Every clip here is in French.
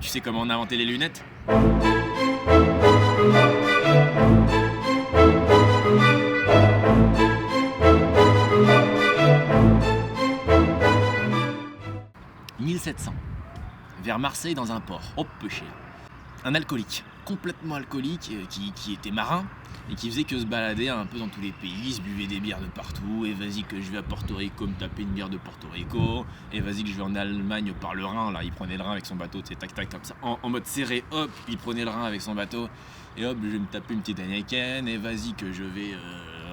Tu sais comment on a inventé les lunettes? « 1700, vers Marseille dans un port, oh peu cher. Un alcoolique, complètement alcoolique, qui était marin et qui faisait que se balader un peu dans tous les pays, il se buvait des bières de partout, et vas-y que je vais à Porto Rico me taper une bière de Porto Rico, et vas-y que je vais en Allemagne par le Rhin, là il prenait le Rhin avec son bateau, tu sais, tac tac comme ça, en mode serré, hop, il prenait le Rhin avec son bateau, et hop, je vais me taper une petite Heineken, et vas-y que je vais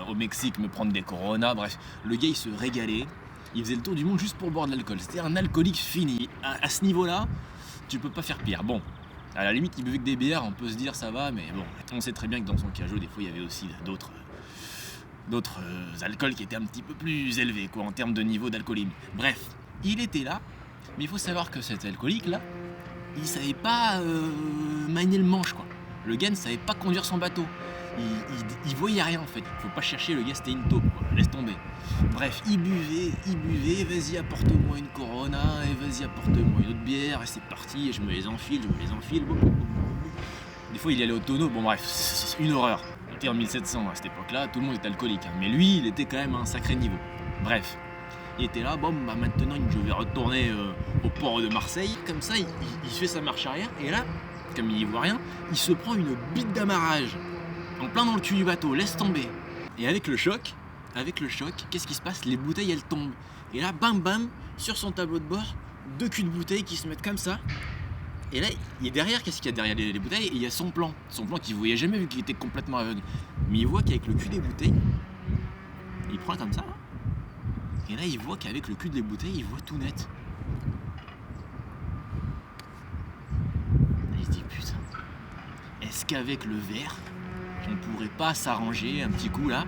au Mexique me prendre des Corona, bref, le gars il se régalait, il faisait le tour du monde juste pour boire de l'alcool, c'était un alcoolique fini, à ce niveau-là, tu peux pas faire pire, bon. À la limite, il buvait que des bières, on peut se dire ça va, mais bon, on sait très bien que dans son cajot, des fois, il y avait aussi d'autres alcools qui étaient un petit peu plus élevés, quoi, en termes de niveau d'alcoolémie. Bref, il était là, mais il faut savoir que cet alcoolique-là, il savait pas manier le manche, quoi. Le gars ne savait pas conduire son bateau. Il voyait rien, en fait. Faut pas chercher, le gars, c'était une taupe, quoi. Laisse tomber. Bref, il buvait, vas-y, apporte-moi une Corona, et vas-y, apporte-moi une autre bière, et c'est parti, et je me les enfile. Des fois, il y allait au tonneau, bon bref, c'est une horreur. On était en 1700 à cette époque-là, tout le monde était alcoolique, hein. Mais lui, il était quand même à un sacré niveau. Bref, il était là, bon, bah maintenant, je vais retourner au port de Marseille. Comme ça, il fait sa marche arrière, et là, comme il y voit rien, il se prend une bite d'amarrage, en plein dans le cul du bateau, laisse tomber. Et avec le choc, qu'est-ce qui se passe? Les bouteilles, elles tombent. Et là, bam bam, sur son tableau de bord, 2 culs de bouteilles qui se mettent comme ça. Et là, il est derrière, qu'est-ce qu'il y a derrière les bouteilles? Et il y a son plan qu'il voyait jamais vu qu'il était complètement aveugle. Mais il voit qu'avec le cul des bouteilles, il prend comme ça. Et là, il voit qu'avec le cul des bouteilles, il voit tout net. Il se dit, putain, est-ce qu'avec le verre, on pourrait pas s'arranger un petit coup là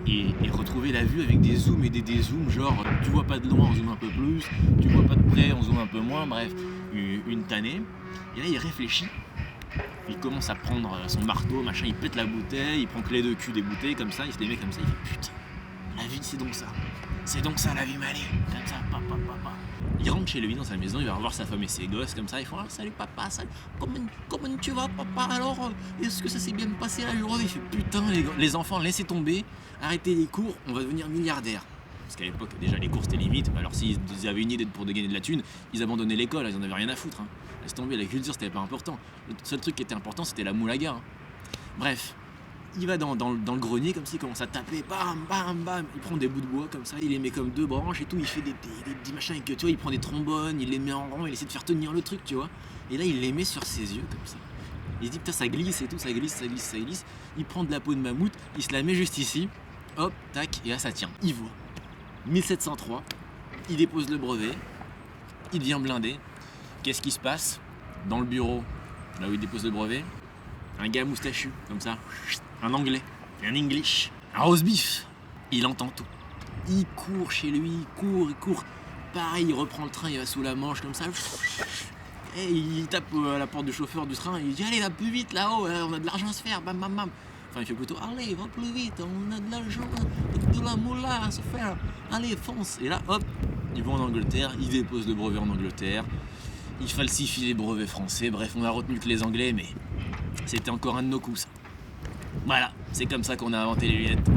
et retrouver la vue avec des zooms et des dézooms, genre tu vois pas de loin, on zoome un peu plus, tu vois pas de près, on zoome un peu moins, bref, une tannée. Et là il réfléchit, il commence à prendre son marteau, machin, il pète la bouteille, il prend que les 2 culs des bouteilles comme ça, il se les met comme ça, il fait putain, la vie c'est donc ça la vie Malais, comme ça, papa. Il rentre chez lui dans sa maison, il va revoir sa femme et ses gosses comme ça, ils font ah, salut papa, salut. Comment tu vas papa, alors est-ce que ça s'est bien passé la journée? Il fait putain les enfants, laissez tomber, arrêtez les cours, on va devenir milliardaires. Parce qu'à l'époque déjà les cours c'était limite, alors s'ils avaient une idée pour de gagner de la thune, ils abandonnaient l'école, ils en avaient rien à foutre. Hein. Laisse tomber, la culture c'était pas important. Le seul truc qui était important c'était la moulaga. Hein. Bref. Il va dans le grenier comme ça, il commence à taper, bam, il prend des bouts de bois comme ça, il les met comme 2 branches et tout, il fait des petits machins avec, tu vois, il prend des trombones, il les met en rang, il essaie de faire tenir le truc, tu vois. Et là, il les met sur ses yeux comme ça. Il se dit, putain, ça glisse et tout, ça glisse. Il prend de la peau de mammouth, il se la met juste ici, hop, tac, et là, ça tient. Il voit. 1703, il dépose le brevet, il devient blindé. Qu'est-ce qui se passe dans le bureau, là où il dépose le brevet? Un gars moustachu, comme ça. Un anglais, un English, un roast beef. Il entend tout. Il court chez lui, il court. Pareil, il reprend le train, il va sous la Manche comme ça. Et il tape à la porte du chauffeur du train, il dit allez, va plus vite là-haut, on a de l'argent à se faire, bam. Enfin, il fait plutôt allez, va plus vite, on a de l'argent, de la moula à se faire. Allez, fonce. Et là, hop, ils vont en Angleterre, ils déposent le brevet en Angleterre. Ils falsifient les brevets français. Bref, on a retenu que les Anglais, mais c'était encore un de nos coups, ça. Voilà, c'est comme ça qu'on a inventé les lunettes.